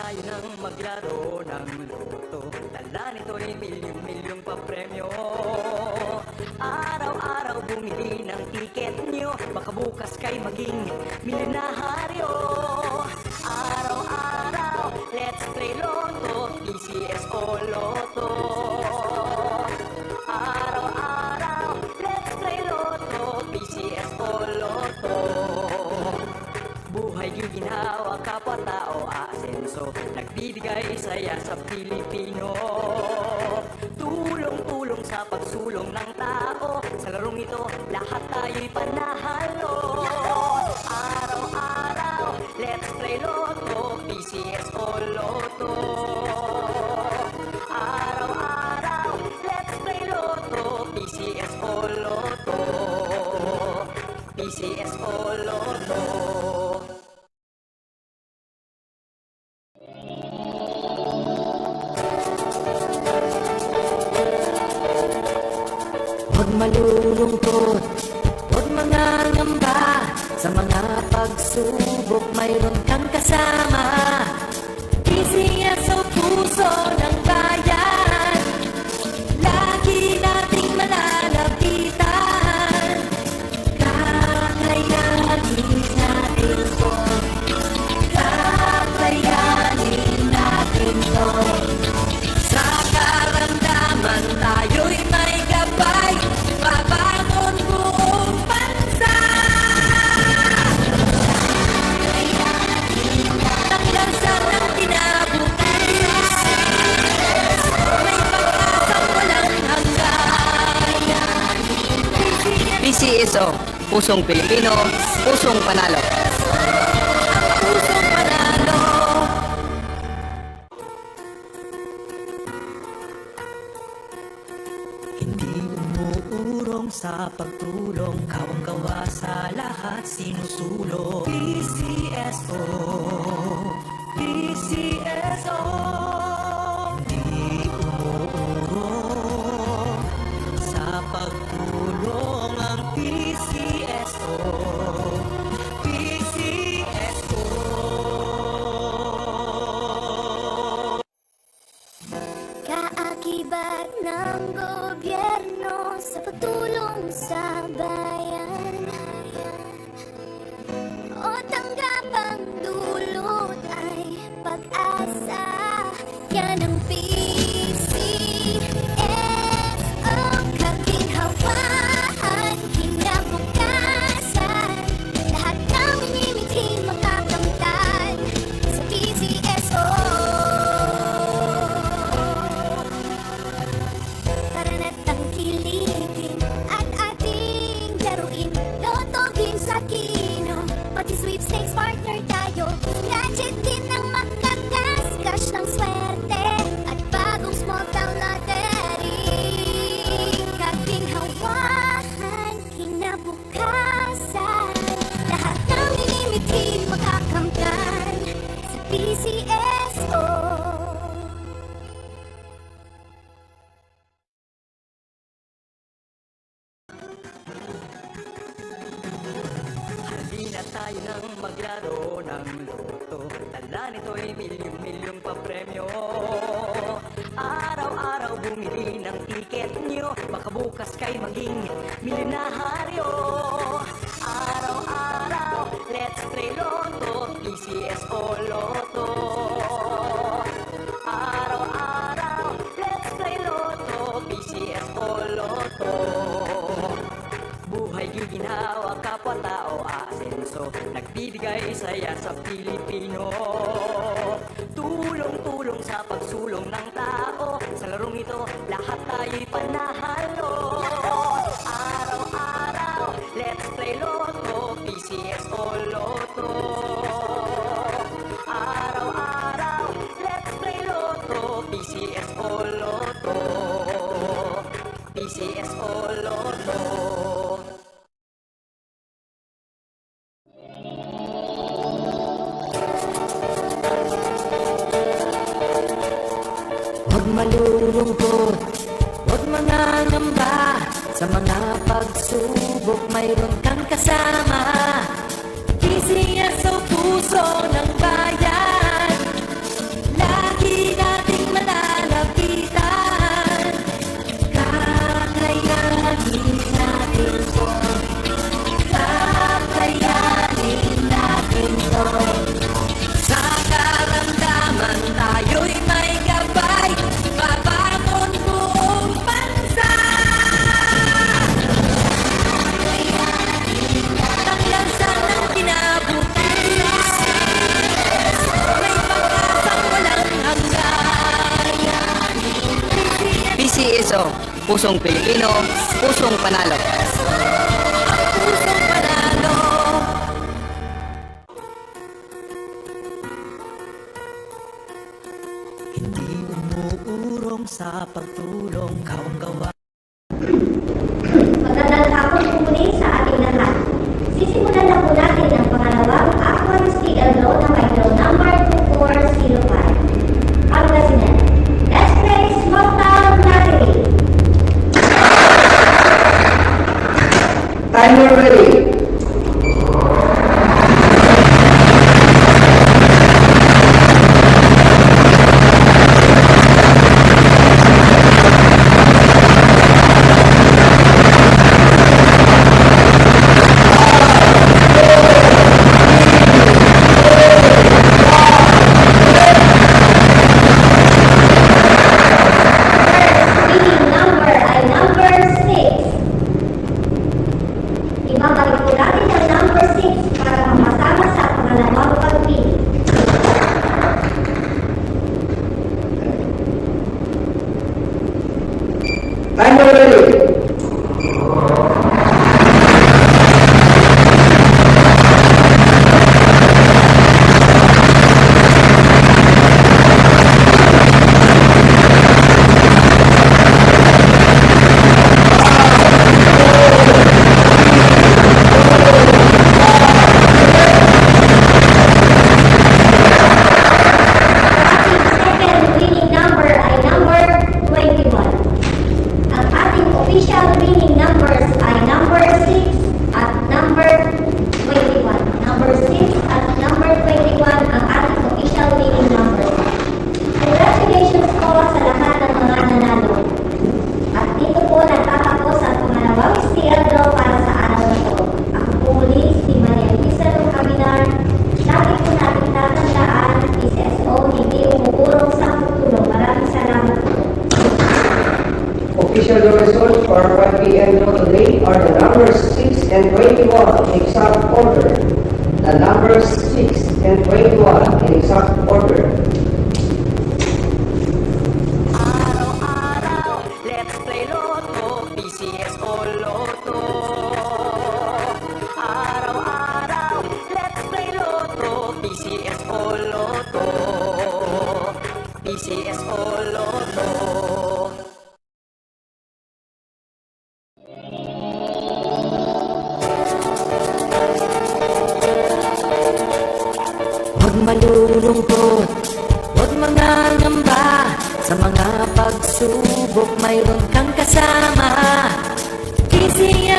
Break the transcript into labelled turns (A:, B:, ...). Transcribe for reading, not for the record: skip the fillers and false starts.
A: tayo nang maglaro ng loto. Dala nito'y milyong-milyong papremyo. Araw-araw bumili ng tiket nyo, baka bukas kay maging milyonaryo. Araw-araw, let's play Lotto, PCS o Lotto. Araw-araw, let's play Lotto, PCS o Lotto. Buhay ginawa, kapwa-tao, asenso, nagbibigay saya sa Pilipino. Tulong-tulong sa pagsulong ng tao, sa larong ito, lahat tayo'y panahalo. Araw-araw, let's play Lotto, PCS o Lotto. Araw-araw, let's play Lotto, PCS o Lotto. PCS o Lotto. Huwag malulungkot, huwag mangangamba, sa mga pagsubok mayroon kang kasama. PCS o puso ng bayan, lagi nating malalapitan. Kakayanin natin to, kakayanin natin to. Sa karamdaman tayo'y may gabay, babangon buong bansa. Taklansan ng tinabukas, may pag-asang walang hanggan. PCSO, pusong Pilipino, pusong panalo. Pusong panalo. Hindi umuurong sa pagtulong, kawang-kawa sa lahat sinusulong. PCSO, PCSO. Hindi umuurong sa pagtulong ang PCSO, PCSO.
B: Kaakibat ng gobyerno sa pagtulong sa bayan, o tanggapang dulot ay pag-asa. Yan ang PCSO, kaginhawaan, kinabukasan. Lahat ng minimiting makakamtan sa PCSO. Tara na't tangkilikin at ating laruin Lotto Games at Kino, pati sweepstakes partner tayo. Gadget din ang makakas-cash ng swerte at bagong small town lottery. Kaginhawahan, kinabukasan, lahat ng minimiting makakamtan sa PCSO.
A: Halina tayo nang maglaro ng loto. Dala nito'y milyong-milyong papremyo. Araw-araw bumili ng tiket nyo, baka bukas kay maging milyonaryo. Araw-araw, let's play Lotto, PCS o Lotto. Araw-araw, let's play Lotto, PCS o Lotto. Buhay ginawa, kapwa-tao, asenso, nagbibigay saya sa Pilipino. Tulong-tulong sa pagsulong ng tao, sa larong ito, lahat tayo'y panahalo. Araw-araw, let's play Lotto, PCS o Lotto. Araw-araw, let's play Lotto, PCS o Lotto. PCS o Lotto. Huwag malulungkot, huwag mangangamba, sa mga pagsubok mayroon kang kasama. PCS o puso ng bayan, Pusong Pilipino, pusong panalo. Pusong panalo. Hindi umuurong sa pagtulong, kawang gawa.
B: Magandang hapon po muli sa ating lahat. Sisimulan na po natin ang pangalawang Aquarius Law na may draw number 2405. Pangasinan. Let's play Small Town Lottery.
C: Timer ready.
B: Winning number ay number 6. Ibabalik po natin ang number 6 para makasama sa pangalawang pagpili.
C: Timer ready.
B: Ating second winning number ay number 21. Ang ating official winning numbers ay number 6 at number 21. Number 6 at number 21 ang ating official winning numbers. Congratulations po sa lahat ng mga nanalo. At dito po nagtatapos ang pangalawang steel draw para sa araw na ito. Ako po muli si Maria Luisa Caminar. Lagi po natin tatandaan, PCSO hindi umuurong sa pagtulong. Maraming salamat po.
C: Official results for 5 p.m. draw today are the numbers 6 and 21 in exact order. The numbers 6 and 21 in exact order.
A: Araw-araw, let's play Lotto, PCS o Lotto. Araw-araw, let's play Lotto, PCS o Lotto. PCS o Lotto. Huwag malulungkot, huwag mangangamba. Sa mga pagsubok mayroon kang kasama. PCS